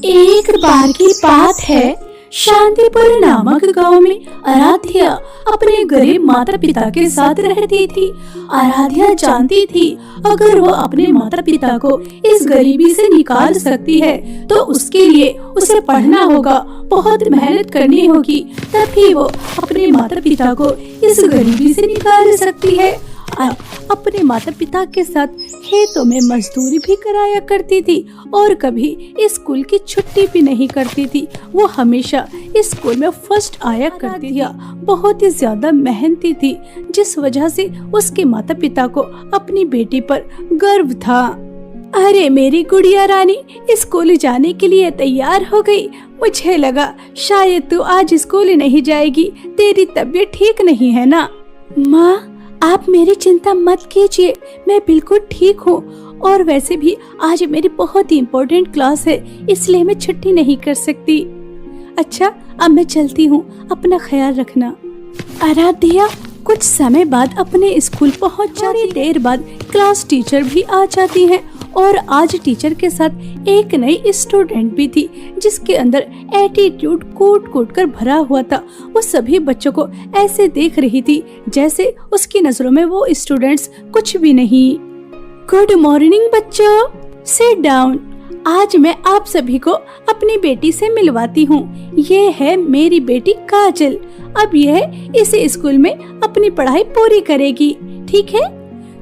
एक बार की बात है, शांतिपुर नामक गांव में आराध्या अपने गरीब माता पिता के साथ रहती थी। आराध्या जानती थी अगर वो अपने माता पिता को इस गरीबी से निकाल सकती है तो उसके लिए उसे पढ़ना होगा, बहुत मेहनत करनी होगी, तभी वो अपने माता पिता को इस गरीबी से निकाल सकती है। अपने माता पिता के साथ खेतों में मजदूरी भी कराया करती थी और कभी स्कूल की छुट्टी भी नहीं करती थी। वो हमेशा स्कूल में फर्स्ट आया करती थी। बहुत ही ज्यादा मेहनती थी, जिस वजह से उसके माता पिता को अपनी बेटी पर गर्व था। अरे मेरी गुड़िया रानी स्कूल जाने के लिए तैयार हो गई। मुझे लगा शायद तू आज स्कूल नहीं जाएगी, तेरी तबीयत ठीक नहीं है ना। माँ, आप मेरी चिंता मत कीजिए, मैं बिल्कुल ठीक हूँ और वैसे भी आज मेरी बहुत ही इम्पोर्टेंट क्लास है, इसलिए मैं छुट्टी नहीं कर सकती। अच्छा, अब मैं चलती हूँ, अपना ख्याल रखना। आराध्या कुछ समय बाद अपने स्कूल पहुँच जाती। देर बाद क्लास टीचर भी आ जाती हैं और आज टीचर के साथ एक नई स्टूडेंट भी थी जिसके अंदर एटीट्यूड कूट कूट कर भरा हुआ था। वो सभी बच्चों को ऐसे देख रही थी जैसे उसकी नजरों में वो स्टूडेंट्स कुछ भी नहीं। गुड मॉर्निंग बच्चों, सिट डाउन। आज मैं आप सभी को अपनी बेटी से मिलवाती हूँ। ये है मेरी बेटी काजल। अब यह इस स्कूल में अपनी पढ़ाई पूरी करेगी, ठीक है?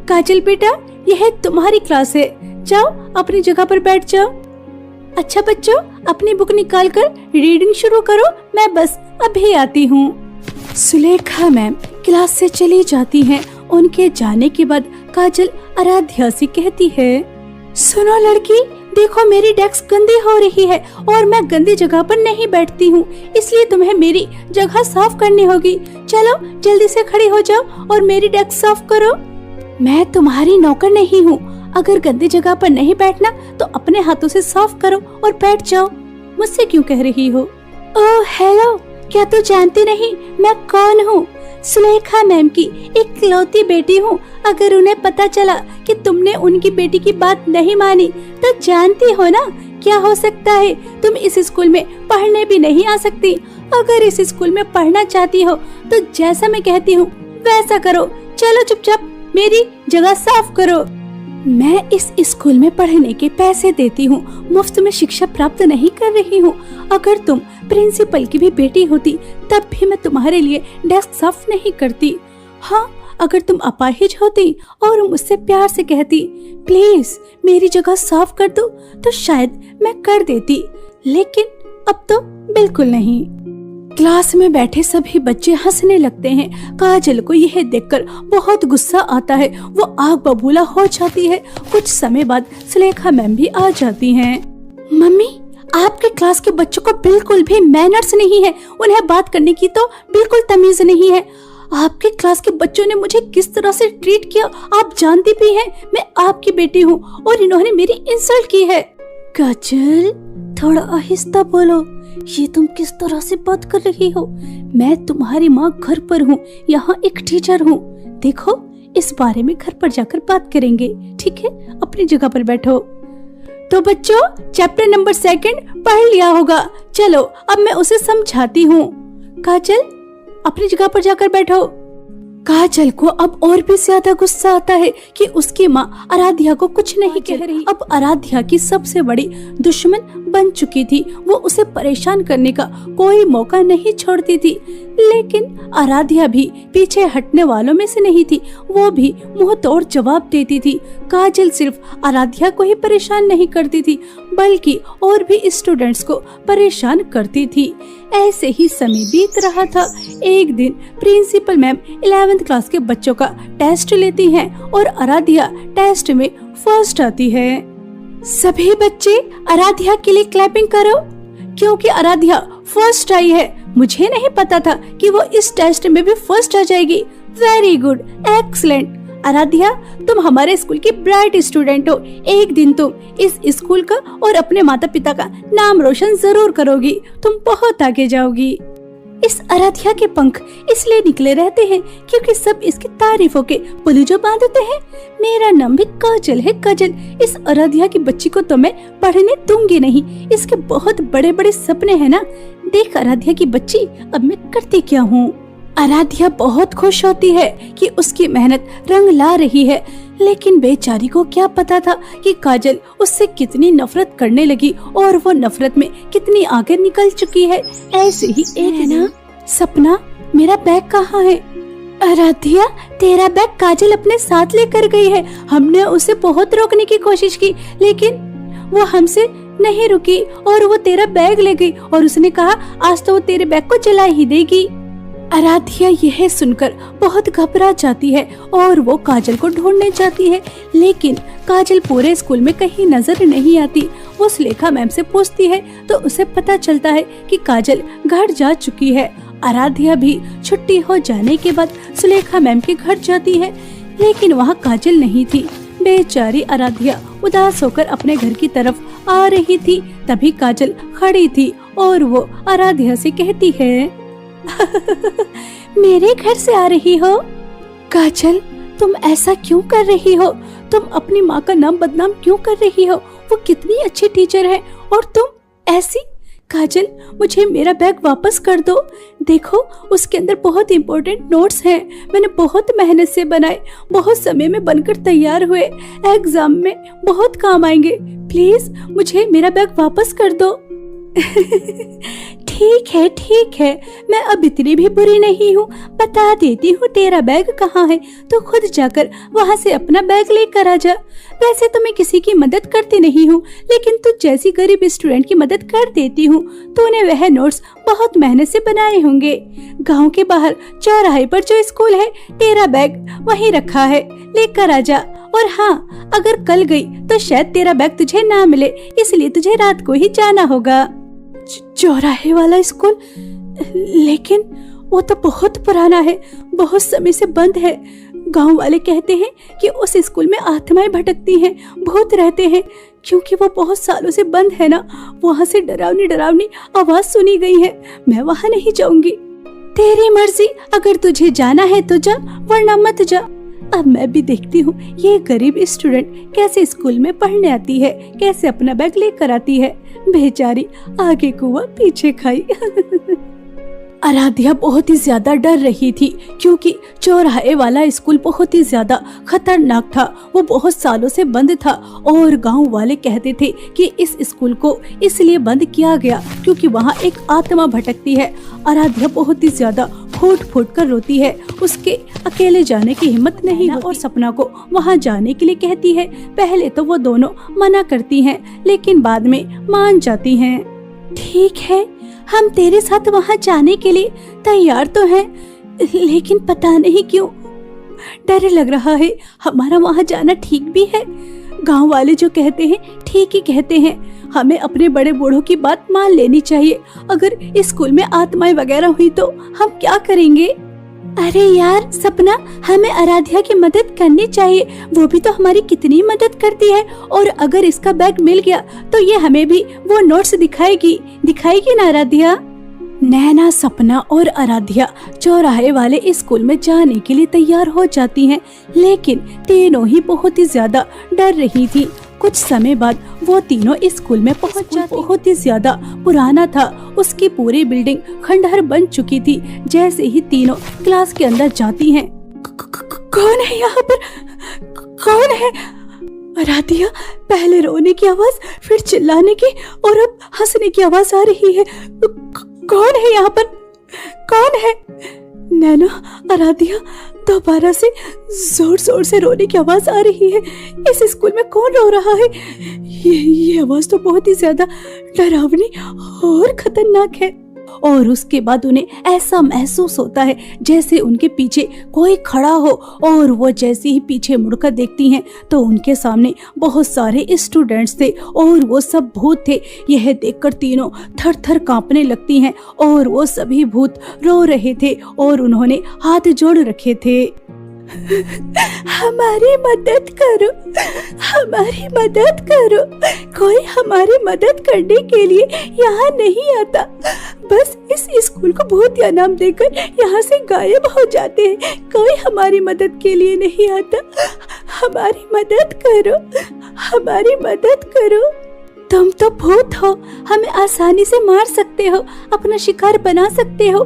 काजल बेटा, यह तुम्हारी क्लास है, जाओ अपनी जगह पर बैठ जाओ। अच्छा बच्चों, अपनी बुक निकाल कर रीडिंग शुरू करो, मैं बस अभी आती हूँ। सुलेखा मैम क्लास से चली जाती हैं। उनके जाने के बाद काजल आराध्या से कहती है, सुनो लड़की, देखो मेरी डेस्क गंदी हो रही है और मैं गंदी जगह पर नहीं बैठती हूँ, इसलिए तुम्हें मेरी जगह साफ करनी होगी। चलो जल्दी से खड़ी हो जाओ और मेरी डेस्क साफ करो। मैं तुम्हारी नौकर नहीं हूँ, अगर गंदी जगह पर नहीं बैठना तो अपने हाथों से साफ करो और बैठ जाओ। मुझसे क्यों कह रही हो? ओह हेलो, क्या तू जानती नहीं मैं कौन हूँ? सुलेखा मैम की इकलौती बेटी हूँ। अगर उन्हें पता चला कि तुमने उनकी बेटी की बात नहीं मानी तो जानती हो ना क्या हो सकता है। तुम इस स्कूल में पढ़ने भी नहीं आ सकती। अगर इस स्कूल में पढ़ना चाहती हो तो जैसा मैं कहती हूँ वैसा करो। चलो चुपचाप मेरी जगह साफ करो। मैं इस स्कूल में पढ़ने के पैसे देती हूँ, मुफ्त में शिक्षा प्राप्त नहीं कर रही हूँ। अगर तुम प्रिंसिपल की भी बेटी होती तब भी मैं तुम्हारे लिए डेस्क साफ नहीं करती। हाँ, अगर तुम अपाहिज होती और मुझसे प्यार से कहती प्लीज मेरी जगह साफ कर दो तो शायद मैं कर देती, लेकिन अब तो बिल्कुल नहीं। क्लास में बैठे सभी बच्चे हंसने लगते हैं। काजल को यह देखकर बहुत गुस्सा आता है, वो आग बबूला हो जाती है। कुछ समय बाद सुलेखा मैम भी आ जाती हैं। मम्मी, आपके क्लास के बच्चों को बिल्कुल भी मैनर्स नहीं है, उन्हें बात करने की तो बिल्कुल तमीज नहीं है। आपके क्लास के बच्चों ने मुझे किस तरह से ट्रीट किया आप जानती भी हैं। मैं आपकी बेटी हूँ और इन्होंने मेरी इंसल्ट की है। काजल, थोड़ा आहिस्ता बोलो, ये तुम किस तरह से बात कर रही हो? मैं तुम्हारी माँ घर पर हूँ, यहाँ एक टीचर हूँ। देखो, इस बारे में घर पर जाकर बात करेंगे, ठीक है? अपनी जगह पर बैठो। तो बच्चों, चैप्टर नंबर 2 पढ़ लिया होगा। चलो अब मैं उसे समझाती हूँ। काजल, अपनी जगह पर जाकर बैठो। काजल को अब और भी ज्यादा गुस्सा आता है कि उसकी माँ आराध्या को कुछ नहीं कह रही। अब आराध्या की सबसे बड़ी दुश्मन बन चुकी थी। वो उसे परेशान करने का कोई मौका नहीं छोड़ती थी, लेकिन आराध्या भी पीछे हटने वालों में से नहीं थी। वो भी मुंह तोड़ जवाब देती थी। काजल सिर्फ आराध्या को ही परेशान नहीं करती थी बल्कि और भी स्टूडेंट्स को परेशान करती थी। ऐसे ही समय बीत रहा था। एक दिन प्रिंसिपल मैम 11th क्लास के बच्चों का टेस्ट लेती हैं और आराध्या टेस्ट में फर्स्ट आती है। सभी बच्चे आराध्या के लिए क्लैपिंग करो, क्योंकि आराध्या फर्स्ट आई है। मुझे नहीं पता था कि वो इस टेस्ट में भी फर्स्ट आ जाएगी। Very good, excellent. आराध्या, तुम हमारे स्कूल की ब्राइट स्टूडेंट हो। एक दिन तुम इस स्कूल का और अपने माता पिता का नाम रोशन जरूर करोगी। तुम बहुत आगे जाओगी। इस आराध्या के पंख इसलिए निकले रहते हैं क्योंकि सब इसकी तारीफों के पुलिजो बांधते हैं। मेरा नाम भी काजल है, काजल। इस आराध्या की बच्ची को तो मैं पढ़ने दूंगी नहीं, इसके बहुत बड़े बड़े सपने हैं ना। देख आराध्या की बच्ची, अब मैं करती क्या हूँ। आराध्या बहुत खुश होती है कि उसकी मेहनत रंग ला रही है, लेकिन बेचारी को क्या पता था कि काजल उससे कितनी नफरत करने लगी और वो नफरत में कितनी आगे निकल चुकी है। ऐसे ही एक ना सपना, मेरा बैग कहाँ है? आराध्या, तेरा बैग काजल अपने साथ लेकर गई है। हमने उसे बहुत रोकने की कोशिश की, लेकिन वो हमसे नहीं रुकी और वो तेरा बैग ले गई और उसने कहा आज तो वो तेरे बैग को जला ही देगी। आराध्या यह सुनकर बहुत घबरा जाती है और वो काजल को ढूंढने जाती है, लेकिन काजल पूरे स्कूल में कहीं नजर नहीं आती। वो सुलेखा मैम से पूछती है तो उसे पता चलता है कि काजल घर जा चुकी है। आराध्या भी छुट्टी हो जाने के बाद सुलेखा मैम के घर जाती है, लेकिन वहाँ काजल नहीं थी। बेचारी आराध्या उदास होकर अपने घर की तरफ आ रही थी, तभी काजल खड़ी थी और वो आराध्या से कहती है मेरे घर से आ रही हो? काजल, तुम ऐसा क्यों कर रही हो? तुम अपनी माँ का नाम बदनाम क्यों कर रही हो? वो कितनी अच्छी टीचर है और तुम ऐसी। काजल, मुझे मेरा बैग वापस कर दो। देखो, उसके अंदर बहुत इम्पोर्टेंट नोट्स हैं। मैंने बहुत मेहनत से बनाए, बहुत समय में बनकर तैयार हुए, एग्जाम में बहुत काम आएंगे। प्लीज मुझे मेरा बैग वापस कर दो। ठीक है, मैं अब इतनी भी बुरी नहीं हूँ। बता देती हूँ तेरा बैग कहाँ है, तो खुद जाकर वहाँ से अपना बैग लेकर आ जा। वैसे तो मैं किसी की मदद करती नहीं हूँ, लेकिन तू जैसी गरीब स्टूडेंट की मदद कर देती हूँ। तूने वह नोट्स बहुत मेहनत से बनाए होंगे। गाँव के बाहर चौराहे पर जो स्कूल है, तेरा बैग वहीं रखा है, लेकर आ जा। और हाँ, अगर कल गई तो शायद तेरा बैग तुझे ना मिले, इसलिए तुझे रात को ही जाना होगा। चौराहे वाला स्कूल? लेकिन वो तो बहुत पुराना है, बहुत समय से बंद है। गांव वाले कहते हैं कि उस स्कूल में आत्माएं भटकती हैं, भूत रहते हैं, क्योंकि वो बहुत सालों से बंद है ना। वहाँ से डरावनी डरावनी आवाज सुनी गई है। मैं वहाँ नहीं जाऊंगी। तेरी मर्जी, अगर तुझे जाना है तो जा, वरना मत जा। अब मैं भी देखती हूँ ये गरीब स्टूडेंट कैसे स्कूल में पढ़ने आती है, कैसे अपना बैग लेकर आती है। बेचारी आगे कुआं पीछे खाई। आराध्या बहुत ही ज्यादा डर रही थी, क्योंकि चौराहे वाला स्कूल बहुत ही ज्यादा खतरनाक था। वो बहुत सालों से बंद था और गांव वाले कहते थे कि इस स्कूल को इसलिए बंद किया गया क्योंकि वहाँ एक आत्मा भटकती है। आराध्या बहुत ही ज्यादा फूट फूट कर रोती है। उसके अकेले जाने की हिम्मत नहीं होती और सपना को वहाँ जाने के लिए कहती है। पहले तो वो दोनों मना करती हैं, लेकिन बाद में मान जाती हैं। ठीक है, हम तेरे साथ वहाँ जाने के लिए तैयार तो हैं, लेकिन पता नहीं क्यों डर लग रहा है। हमारा वहाँ जाना ठीक भी है। गांव वाले जो कहते हैं ठीक ही कहते हैं। हमें अपने बड़े बूढ़ों की बात मान लेनी चाहिए। अगर इस स्कूल में आत्माएं वगैरह हुई तो हम क्या करेंगे? अरे यार सपना, हमें आराध्या की मदद करनी चाहिए। वो भी तो हमारी कितनी मदद करती है, और अगर इसका बैग मिल गया तो ये हमें भी वो नोट्स दिखाएगी ना आराध्या। नैना, सपना और आराध्या चौराहे वाले स्कूल में जाने के लिए तैयार हो जाती हैं, लेकिन तीनों ही बहुत ही ज्यादा डर रही थी। कुछ समय बाद वो तीनों स्कूल में पहुंच जाती। बहुत ही ज्यादा पुराना था, उसकी पूरी बिल्डिंग खंडहर बन चुकी थी। जैसे ही तीनों क्लास के अंदर जाती हैं, कौन है यहाँ पर? कौन है? आराध्या, पहले रोने की आवाज, फिर चिल्लाने की और अब हंसने की आवाज आ रही है। कौन है यहाँ पर? कौन है? नैना, आराध्या, दोबारा से जोर जोर से रोने की आवाज आ रही है। इस स्कूल में कौन रो रहा है? ये आवाज तो बहुत ही ज्यादा डरावनी और खतरनाक है। और उसके बाद उन्हें ऐसा महसूस होता है जैसे उनके पीछे कोई खड़ा हो, और वो जैसे ही पीछे मुड़कर देखती हैं तो उनके सामने बहुत सारे स्टूडेंट्स थे और वो सब भूत थे। यह देखकर तीनों थर थर कांपने लगती हैं और वो सभी भूत रो रहे थे और उन्होंने हाथ जोड़ रखे थे। हमारी मदद करो, हमारी मदद करो। कोई हमारी मदद करने के लिए यहाँ नहीं आता, बस इस स्कूल को भूतिया नाम देकर यहाँ से गायब हो जाते हैं। कोई हमारी मदद के लिए नहीं आता। हमारी मदद करो, हमारी मदद करो। तुम तो भूत हो, हमें आसानी से मार सकते हो, अपना शिकार बना सकते हो,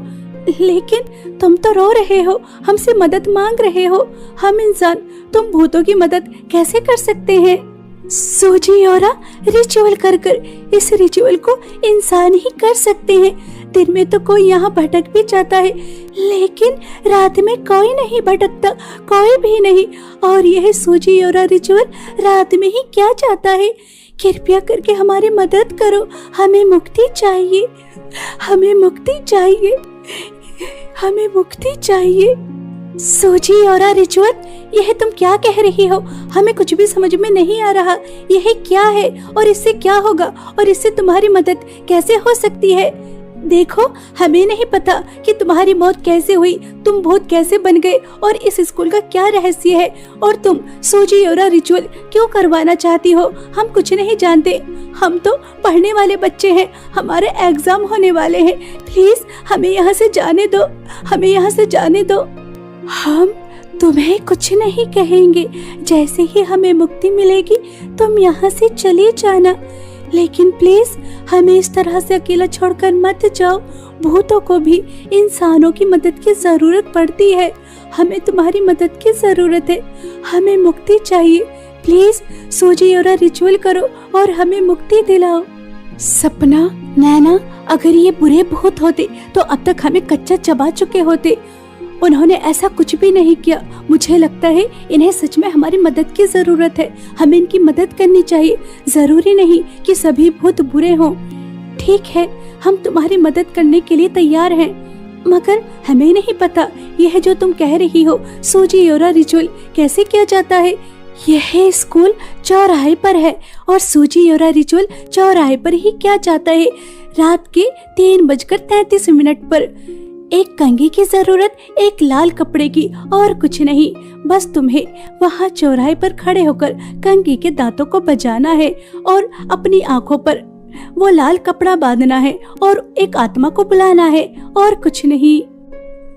लेकिन तुम तो रो रहे हो, हमसे मदद मांग रहे हो। हम इंसान तुम भूतों की मदद कैसे कर सकते हैं? सूजी और रिचुअल कर कर इस रिचुअल को इंसान ही कर सकते हैं। दिन में तो कोई यहाँ भटक भी जाता है, लेकिन रात में कोई नहीं भटकता, कोई भी नहीं। और यह सूजी और रिचुअल रात में ही क्या चाहता है? कृपया करके हमारी मदद करो, हमें मुक्ति चाहिए, हमें मुक्ति चाहिए, हमें मुक्ति चाहिए। सूजी और रिचुअल, यह तुम क्या कह रही हो? हमें कुछ भी समझ में नहीं आ रहा। यह क्या है और इससे क्या होगा और इससे तुम्हारी मदद कैसे हो सकती है? देखो, हमें नहीं पता कि तुम्हारी मौत कैसे हुई, तुम भूत कैसे बन गए और इस स्कूल का क्या रहस्य है, और तुम सूजी और रिचुअल क्यों करवाना चाहती हो। हम कुछ नहीं जानते, हम तो पढ़ने वाले बच्चे हैं, हमारे एग्जाम होने वाले हैं। प्लीज हमें यहाँ से जाने दो, हमें यहाँ से जाने दो। हम तुम्हें कुछ नहीं कहेंगे, जैसे ही हमें मुक्ति मिलेगी तुम यहाँ से चले जाना, लेकिन प्लीज हमें इस तरह से अकेला छोड़कर मत जाओ। भूतों को भी इंसानों की मदद की जरूरत पड़ती है, हमें तुम्हारी मदद की जरूरत है, हमें मुक्ति चाहिए। प्लीज सूजी और रिचुअल करो और हमें मुक्ति दिलाओ। सपना, नैना, अगर ये बुरे भूत होते तो अब तक हमें कच्चा चबा चुके होते। उन्होंने ऐसा कुछ भी नहीं किया। मुझे लगता है इन्हें सच में हमारी मदद की जरूरत है, हमें इनकी मदद करनी चाहिए। जरूरी नहीं कि सभी भूत बुरे हों। ठीक है, हम तुम्हारी मदद करने के लिए तैयार हैं, मगर हमें नहीं पता यह जो तुम कह रही हो सूजी और रिचुअल कैसे किया जाता है। यह स्कूल चौराहे पर है और सूजी और रिचुअल चौराहे पर ही क्या चाहता है? रात के 3:33 पर एक कंघी की जरूरत, एक लाल कपड़े की, और कुछ नहीं। बस तुम्हें वहाँ चौराहे पर खड़े होकर कंघी के दांतों को बजाना है और अपनी आंखों पर वो लाल कपड़ा बांधना है और एक आत्मा को बुलाना है, और कुछ नहीं।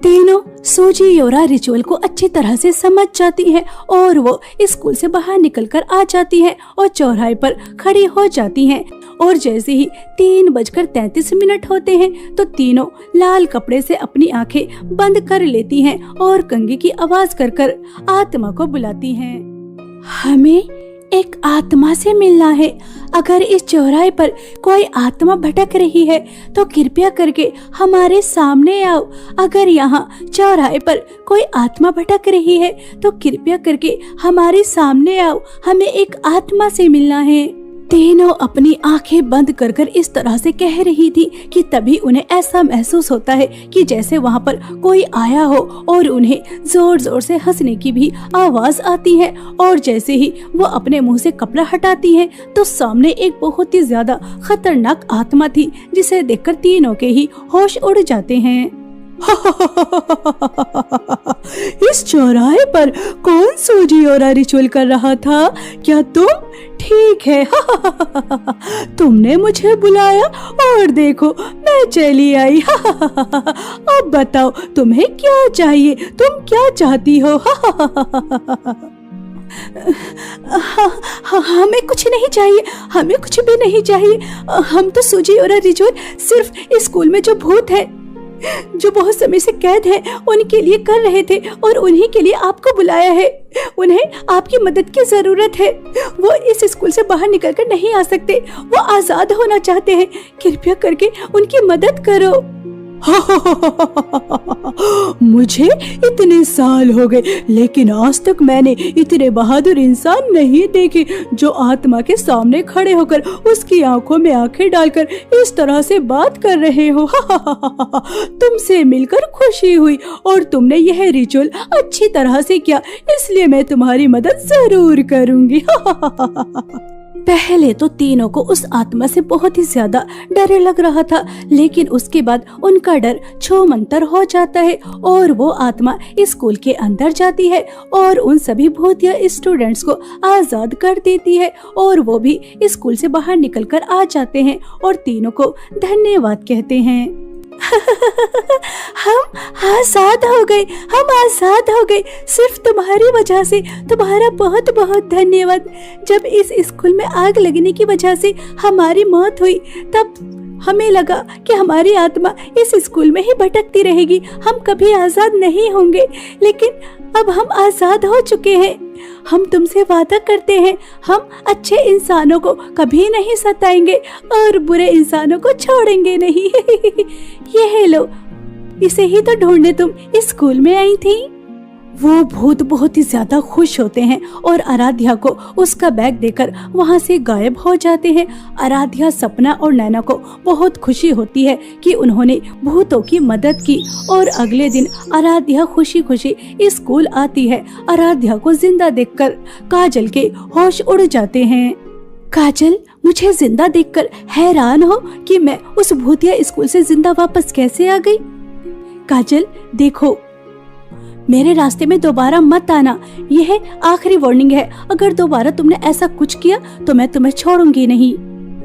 तीनों सूजी और रिचुअल को अच्छी तरह से समझ जाती हैं और वो स्कूल से बाहर निकलकर आ जाती हैं और चौराहे पर खड़ी हो जाती हैं। और जैसे ही 3:33 होते हैं तो तीनों लाल कपड़े से अपनी आंखें बंद कर लेती हैं और कंघी की आवाज कर कर आत्मा को बुलाती हैं। हमें एक आत्मा से मिलना है। अगर इस चौराहे पर कोई आत्मा भटक रही है तो कृपया करके हमारे सामने आओ। अगर यहाँ चौराहे पर कोई आत्मा भटक रही है तो कृपया करके हमारे सामने आओ, हमें एक आत्मा से मिलना है। तीनों अपनी आंखें बंद कर कर इस तरह से कह रही थी कि तभी उन्हें ऐसा महसूस होता है कि जैसे वहाँ पर कोई आया हो और उन्हें जोर जोर से हंसने की भी आवाज आती है। और जैसे ही वो अपने मुंह से कपड़ा हटाती हैं तो सामने एक बहुत ही ज्यादा खतरनाक आत्मा थी, जिसे देखकर तीनों के ही होश उड़ जाते हैं। इस चौराहे पर कौन सूजी और रिचुअल कर रहा था? क्या तुम? ठीक है, तुमने मुझे बुलाया और देखो मैं चली आई। अब बताओ तुम्हें क्या चाहिए, तुम क्या चाहती हो? हमें कुछ नहीं चाहिए, हमें कुछ भी नहीं चाहिए। हम तो सूजी और रिचुअल सिर्फ स्कूल में जो भूत है, जो बहुत समय से कैद है, उनके लिए कर रहे थे और उन्हीं के लिए आपको बुलाया है। उन्हें आपकी मदद की जरूरत है। वो इस स्कूल से बाहर निकलकर नहीं आ सकते, वो आजाद होना चाहते हैं। कृपया करके उनकी मदद करो। मुझे इतने साल हो गए, लेकिन आज तक मैंने इतने बहादुर इंसान नहीं देखे जो आत्मा के सामने खड़े होकर उसकी आंखों में आंखें डालकर इस तरह से बात कर रहे हो। तुमसे मिलकर खुशी हुई और तुमने यह रिचुअल अच्छी तरह से किया, इसलिए मैं तुम्हारी मदद जरूर करूंगी। पहले तो तीनों को उस आत्मा से बहुत ही ज्यादा डर लग रहा था, लेकिन उसके बाद उनका डर छूमंतर हो जाता है और वो आत्मा स्कूल के अंदर जाती है और उन सभी भूतिया स्टूडेंट्स को आजाद कर देती है और वो भी स्कूल से बाहर निकलकर आ जाते हैं और तीनों को धन्यवाद कहते हैं। हम आजाद हो गए, हम आजाद हो गए, सिर्फ तुम्हारी वजह से, तुम्हारा बहुत बहुत धन्यवाद। जब इस स्कूल में आग लगने की वजह से हमारी मौत हुई तब हमें लगा कि हमारी आत्मा इस स्कूल में ही भटकती रहेगी, हम कभी आजाद नहीं होंगे, लेकिन अब हम आजाद हो चुके हैं। हम तुमसे वादा करते हैं, हम अच्छे इंसानों को कभी नहीं सताएंगे और बुरे इंसानों को छोड़ेंगे नहीं। ये लो, इसे ही तो ढूंढने तुम इस स्कूल में आई थी। वो भूत बहुत ही ज्यादा खुश होते हैं और आराध्या को उसका बैग देकर वहाँ से गायब हो जाते हैं। आराध्या, सपना और नैना को बहुत खुशी होती है कि उन्होंने भूतों की मदद की और अगले दिन आराध्या खुशी खुशी स्कूल आती है। आराध्या को जिंदा देखकर काजल के होश उड़ जाते हैं। काजल, मुझे जिंदा देखकर हैरान हो कि मैं उस भूतिया स्कूल से जिंदा वापस कैसे आ गई। काजल देखो, मेरे रास्ते में दोबारा मत आना, यह आखिरी वार्निंग है। अगर दोबारा तुमने ऐसा कुछ किया तो मैं तुम्हें छोड़ूंगी नहीं।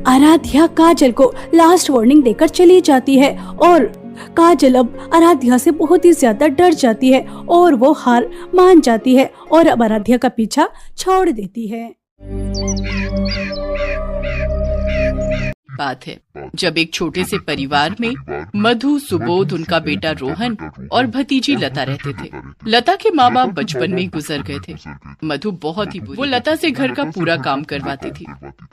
आराध्या काजल को लास्ट वार्निंग देकर चली जाती है और काजल अब आराध्या से बहुत ही ज्यादा डर जाती है और वो हार मान जाती है और अब आराध्या का पीछा छोड़ देती है। बात है जब एक छोटे से परिवार में मधु, सुबोध, उनका बेटा रोहन और भतीजी लता रहते थे। लता के माँ बाप बचपन में ही गुजर गए थे। मधु बहुत ही बुरी, वो लता से घर का पूरा काम करवाती थी।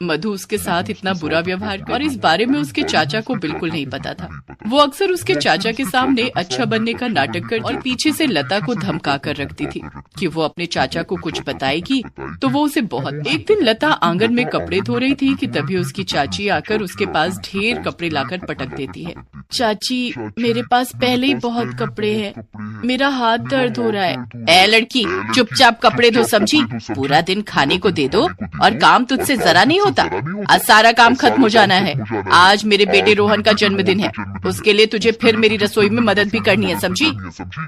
मधु उसके साथ इतना बुरा व्यवहार और इस बारे में उसके चाचा को बिल्कुल नहीं पता था। वो अक्सर उसके चाचा के सामने अच्छा बनने का नाटक करती और पीछे से लता को धमका कर रखती थी कि वो अपने चाचा को कुछ बताएगी तो वो उसे बहुत। एक दिन लता आंगन में कपड़े धो रही थी कि तभी उसकी चाची आकर उसके पास ढेर कपड़े लाकर पटक देती है। चाची, मेरे पास पहले ही बहुत कपड़े हैं, मेरा हाथ दर्द हो रहा है। ए लड़की, चुपचाप कपड़े धो, समझी? पूरा दिन खाने को दे दो और काम तुझसे जरा नहीं होता। आज सारा काम खत्म हो जाना है। आज मेरे बेटे रोहन का जन्मदिन है, उसके लिए तुझे फिर मेरी रसोई में मदद भी करनी है, समझी?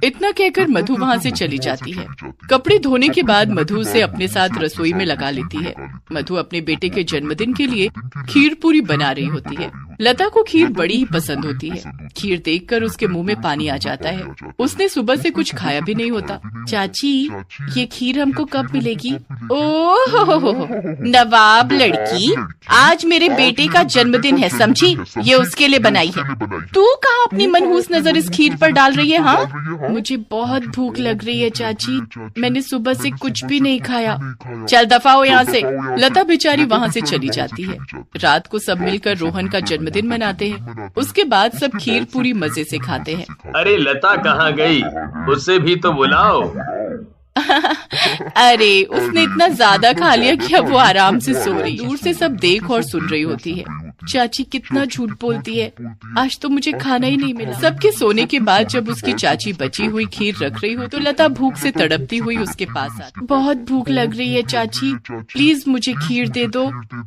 इतना कहकर मधु वहाँ से चली जाती है। कपड़े धोने के बाद मधु उसे अपने साथ रसोई में लगा लेती है। मधु अपने बेटे के जन्मदिन के लिए खीर पूरी बना रही होती है। लता को खीर बड़ी ही पसंद होती है। खीर देखकर उसके मुंह में पानी आ जाता है। उसने सुबह से कुछ खाया भी नहीं होता। चाची, ये खीर हमको कब मिलेगी? ओह नवाब लड़की, आज मेरे बेटे का जन्मदिन है, समझी? ये उसके लिए बनाई है। तू कहाँ अपनी मनहूस नजर इस खीर पर डाल रही है? हाँ, मुझे बहुत भूख लग रही है चाची, मैंने सुबह से कुछ भी नहीं खाया। चल दफा हो यहाँ से। लता बेचारी वहाँ से चली जाती है। रात को सब मिलकर रोहन का जन्मदिन मनाते हैं। उसके बाद सब खीर पूरी मजे से खाते हैं। अरे लता कहाँ गई? उसे भी तो बुलाओ। अरे उसने इतना ज्यादा खा लिया कि अब वो आराम से सो रही। दूर से सब देख और सुन रही होती है। चाची कितना झूठ बोलती है, आज तो मुझे खाना ही नहीं मिला। सबके सोने के बाद जब उसकी चाची बची हुई खीर रख रही हो तो लता भूख से तड़पती हुई उसके पास आती। बहुत भूख लग रही है चाची, प्लीज मुझे खीर दे दो।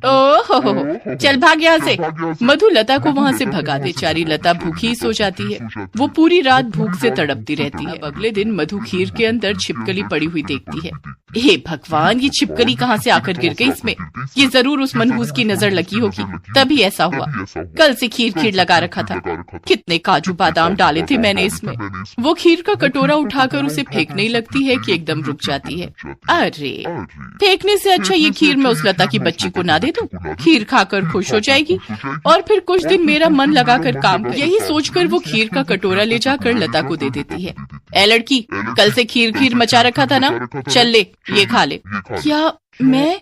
ओह चल भाग यहाँ से। मधु लता को वहाँ से भगा दे। बेचारी लता भूखी ही सो जाती है। वो पूरी रात भूख से तड़पती रहती है। अगले दिन मधु खीर के अंदर छिपकली पड़ी हुई देखती है। हे भगवान, ये छिपकली कहाँ से आकर गिर गई इसमें? ये जरूर उस मनहूस की नजर लगी होगी, तभी ऐसा हुआ। कल से खीर लगा रखा था, कितने काजू बादाम डाले थे मैंने इसमें। वो खीर का कटोरा उठाकर उसे फेंकने लगती है कि एकदम रुक जाती है। अरे फेंकने से अच्छा ये खीर मैं उस लता की बच्ची को ना दे दूं, खीर खाकर खुश हो जाएगी और फिर कुछ दिन मेरा मन लगाकर काम कर। यही सोचकर वो खीर का कटोरा ले जाकर लता को दे देती है। ए लड़की, कल से खीर मचा रखा था ना, चल ले ये खा ले। क्या मैं?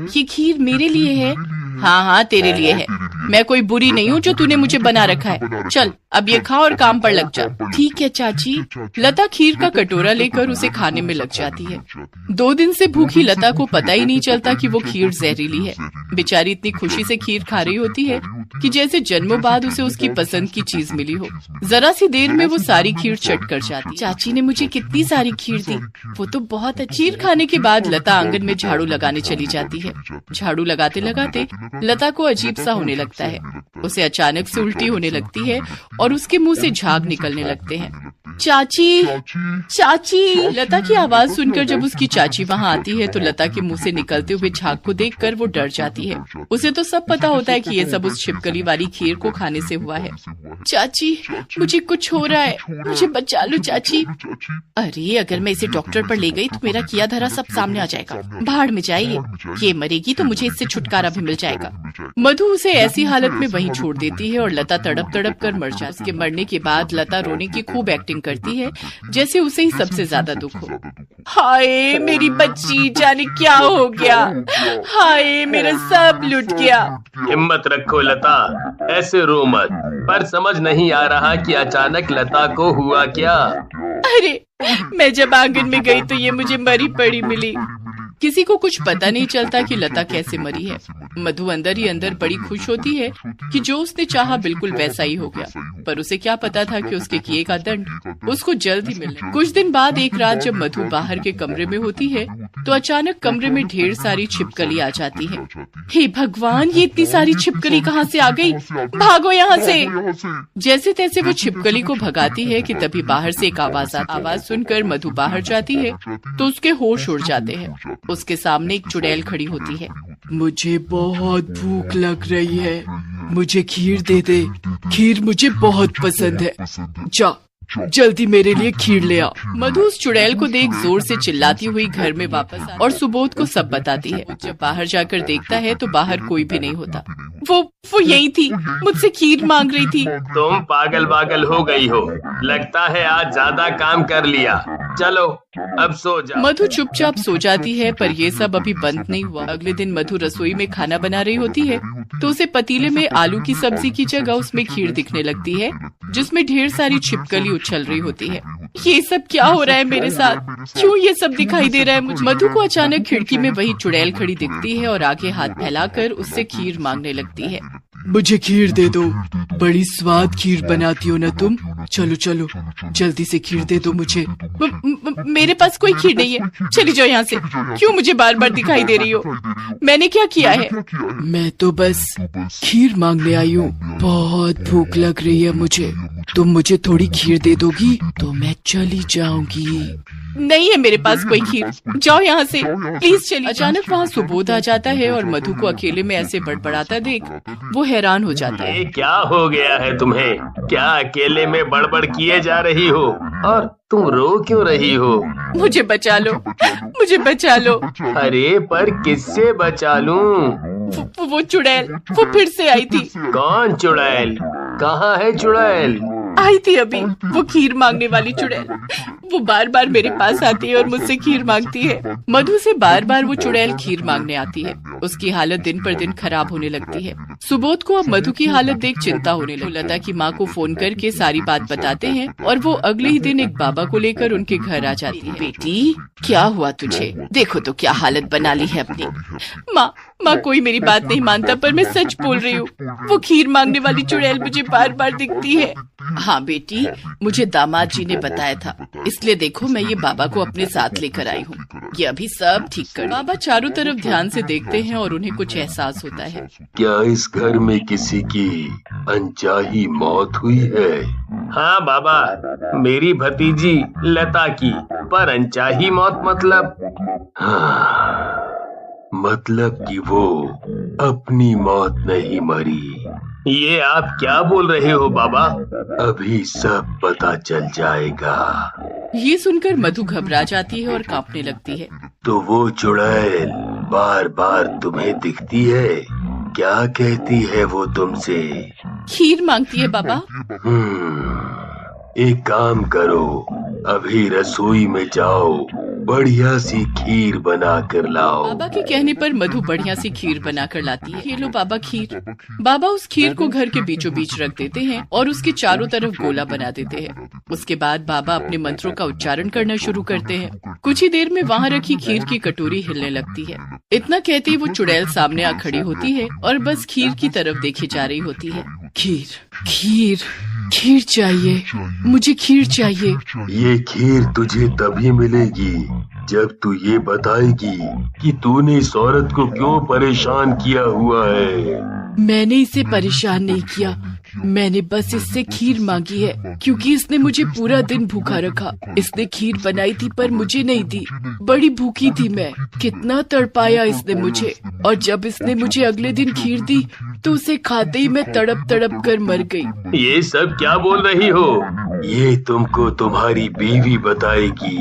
ये खीर मेरे लिए है? हाँ तेरे लिए है। मैं कोई बुरी नहीं हूँ जो तूने मुझे बना रखा है। चल अब ये खा और काम पर लग जा। ठीक है चाची। लता खीर का कटोरा लेकर उसे खाने में लग जाती है। 2 दिन से भूखी लता को पता ही नहीं चलता कि वो खीर जहरीली है। बेचारी इतनी खुशी से खीर खा रही होती है कि जैसे जन्मों बाद उसे उसकी पसंद की चीज मिली हो। जरा सी देर में वो सारी खीर चट कर जाती। चाची ने मुझे कितनी सारी खीर दी, वो तो बहुत अच्छी। खीर खाने के बाद लता आंगन में झाड़ू लगाने चली जाती है। झाड़ू लगाते लगाते लता को अजीब सा होने लगता है। उसे अचानक से उल्टी होने लगती है और उसके मुंह से झाग निकलने लगते हैं। चाची, चाची। लता की आवाज सुनकर जब उसकी चाची वहाँ आती है तो लता के मुंह से निकलते हुए झाग को देखकर वो डर जाती है। उसे तो सब पता होता है कि ये सब उस छिपकली वाली खीर को खाने से हुआ है। चाची, मुझे कुछ हो रहा है, मुझे बचा लो चाची। अरे अगर मैं इसे डॉक्टर पर ले गई तो मेरा किया धरा सब सामने आ जाएगा। भाड़ में जाइए, ये मरेगी तो मुझे इससे छुटकारा भी मिल जाएगा। मधु उसे ऐसी हालत में वहीं छोड़ देती है और लता तड़प तड़प कर मर जाती है। उसके मरने के बाद लता रोने की खूब एक्टिंग करती है जैसे उसे ही सबसे ज्यादा दुख हो। हाय मेरी बच्ची, जाने क्या हो गया, हाय मेरा सब लुट गया। हिम्मत रखो लता, ऐसे रो मत। पर समझ नहीं आ रहा कि अचानक लता को हुआ क्या। अरे मैं जब आंगन में गई तो ये मुझे मरी पड़ी मिली। किसी को कुछ पता नहीं चलता कि लता कैसे मरी है। मधु अंदर ही अंदर बड़ी खुश होती है कि जो उसने चाहा बिल्कुल वैसा ही हो गया। पर उसे क्या पता था कि उसके किए का दंड उसको जल्द ही मिलने। कुछ दिन बाद एक रात जब मधु बाहर के कमरे में होती है तो अचानक कमरे में ढेर सारी छिपकली आ जाती है। हे भगवान, ये इतनी सारी छिपकली कहाँ से आ गई? भागो यहाँ से। जैसे तैसे वो छिपकली को भगाती है कि तभी बाहर से एक आवाज आती। आवाज सुनकर मधु बाहर जाती है तो उसके होश उड़ जाते हैं। उसके सामने एक चुड़ैल खड़ी होती है। मुझे बहुत भूख लग रही है, मुझे खीर दे दे, खीर मुझे बहुत पसंद है, जा जल्दी मेरे लिए खीर ले आ। मधु उस चुड़ैल को देख जोर से चिल्लाती हुई घर में वापस आती और सुबोध को सब बताती है। जब बाहर जाकर देखता है तो बाहर कोई भी नहीं होता। वो यही थी, मुझसे खीर मांग रही थी। तुम पागल पागल हो गई हो, लगता है आज ज्यादा काम कर लिया। चलो अब सो जा। मधु चुपचाप सो जाती है पर ये सब अभी बंद नहीं हुआ। अगले दिन मधु रसोई में खाना बना रही होती है तो उसे पतीले में आलू की सब्जी की जगह उसमें खीर दिखने लगती है जिसमें ढेर सारी छिपकली उछल रही होती है। ये सब क्या हो रहा है मेरे साथ, क्यों ये सब दिखाई दे रहा है मुझे? मधु को अचानक खिड़की में वही चुड़ैल खड़ी दिखती है और आगे हाथ फैलाकर उससे खीर मांगने लगती है। मुझे खीर दे दो, बड़ी स्वाद खीर बनाती हो ना तुम, चलो चलो जल्दी से खीर दे दो मुझे। मेरे पास कोई खीर नहीं है, चली जाओ यहाँ से। क्यों मुझे बार बार दिखाई दे रही हो? मैंने क्या किया है? मैं तो बस खीर मांगने आई हूँ, बहुत भूख लग रही है मुझे, तुम मुझे थोड़ी खीर दे दोगी तो मैं चली जाऊंगी। नहीं है मेरे पास कोई खीर, जाओ यहाँ से प्लीज चलिए। अचानक वहाँ सुबोध आ जाता है और मधु को अकेले में ऐसे बड़बड़ाता देख वो हैरान हो जाता है। ये क्या हो गया है तुम्हें? क्या अकेले में बड़बड़ किए जा रही हो? और तुम रो क्यों रही हो? मुझे बचा लो, मुझे बचा लो। अरे पर किससे बचा लूं? वो चुड़ैल, वो फिर से आई थी। कौन चुड़ैल? कहाँ है चुड़ैल? आई थी अभी, वो खीर मांगने वाली चुड़ैल। वो बार बार मेरे पास आती है और मुझसे खीर मांगती है। मधु से बार बार वो चुड़ैल खीर मांगने आती है। उसकी हालत दिन पर दिन खराब होने लगती है। सुबोध को अब मधु की हालत देख चिंता होने लगी। लता की माँ को फोन करके सारी बात बताते हैं और वो अगले ही दिन एक बाबा को लेकर उनके घर आ जाती है। बेटी क्या हुआ तुझे? देखो तो क्या हालत बना ली है अपनी। माँ कोई मेरी बात नहीं मानता पर मैं सच बोल रही हूँ। वो खीर मांगने वाली चुड़ैल मुझे बार बार दिखती है। हाँ बेटी, मुझे दामाद जी ने बताया था, इसलिए देखो मैं ये बाबा को अपने साथ लेकर आई हूँ, ये अभी सब ठीक कर। बाबा चारों तरफ ध्यान से देखते हैं और उन्हें कुछ एहसास होता है। क्या इस घर में किसी की अनचाही मौत हुई है? हाँ बाबा, मेरी भतीजी लता की। पर अनचाही मौत मतलब? हाँ, मतलब कि वो अपनी मौत नहीं मरी। ये आप क्या बोल रहे हो बाबा? अभी सब पता चल जाएगा। ये सुनकर मधु घबरा जाती है और कांपने लगती है। तो वो चुड़ैल बार बार तुम्हें दिखती है, क्या कहती है वो तुमसे? खीर मांगती है बाबा। एक काम करो, अभी रसोई में जाओ, बढ़िया सी खीर बना कर लाओ। बाबा के कहने पर मधु बढ़िया सी खीर बनाकर लाती है। ये लो बाबा खीर। बाबा उस खीर को घर के बीचों बीच रख देते हैं और उसके चारों तरफ गोला बना देते हैं। उसके बाद बाबा अपने मंत्रों का उच्चारण करना शुरू करते हैं। कुछ ही देर में वहाँ रखी खीर की कटोरी हिलने लगती है। इतना कहते ही वो चुड़ैल सामने आ खड़ी होती है और बस खीर की तरफ देखे जा रही होती है। खीर, खीर, खीर चाहिए, मुझे खीर चाहिए। ये खीर तुझे तभी मिलेगी जब तू ये बताएगी कि तूने इस औरत को क्यों परेशान किया हुआ है। मैंने इसे परेशान नहीं किया, मैंने बस इससे खीर मांगी है क्योंकि इसने मुझे पूरा दिन भूखा रखा। इसने खीर बनाई थी पर मुझे नहीं दी, बड़ी भूखी थी मैं। कितना तड़पाया इसने मुझे, और जब इसने मुझे अगले दिन खीर दी तो उसे खाते ही मैं तड़प तड़प कर मर गई। ये सब क्या बोल रही हो? ये तुमको तुम्हारी बीवी बताएगी।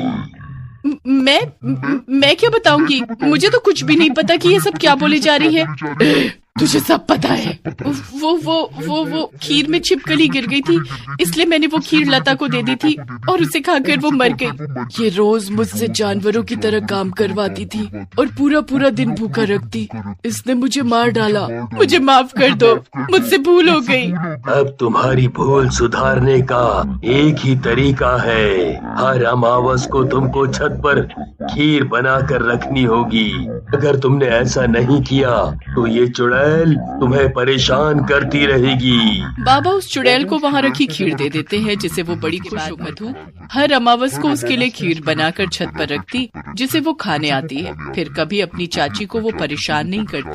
मैं क्या बताऊंगी? मुझे तो कुछ भी नहीं पता कि ये सब क्या बोली जा रही है। तुझे सब पता है। वो खीर में छिपकली गिर गई थी, इसलिए मैंने वो खीर लता को दे दी थी और उसे खाकर वो मर गई। ये रोज मुझसे जानवरों की तरह काम करवाती थी और पूरा पूरा दिन भूखा रखती। इसने मुझे मार डाला, मुझे माफ कर दो, मुझसे भूल हो गई। अब तुम्हारी भूल सुधारने का एक ही तरीका है, हर अमावस को तुमको छत पर खीर बनाकर रखनी होगी। अगर तुमने ऐसा नहीं किया तो ये चुड़ैल तुम्हें परेशान करती रहेगी। बाबा उस चुड़ैल को वहाँ रखी खीर दे देते हैं, जिसे वो बड़ी खुश होकर मधु हर अमावस को उसके लिए खीर बनाकर छत पर रखती, जिसे वो खाने आती है। फिर कभी अपनी चाची को वो परेशान नहीं करती।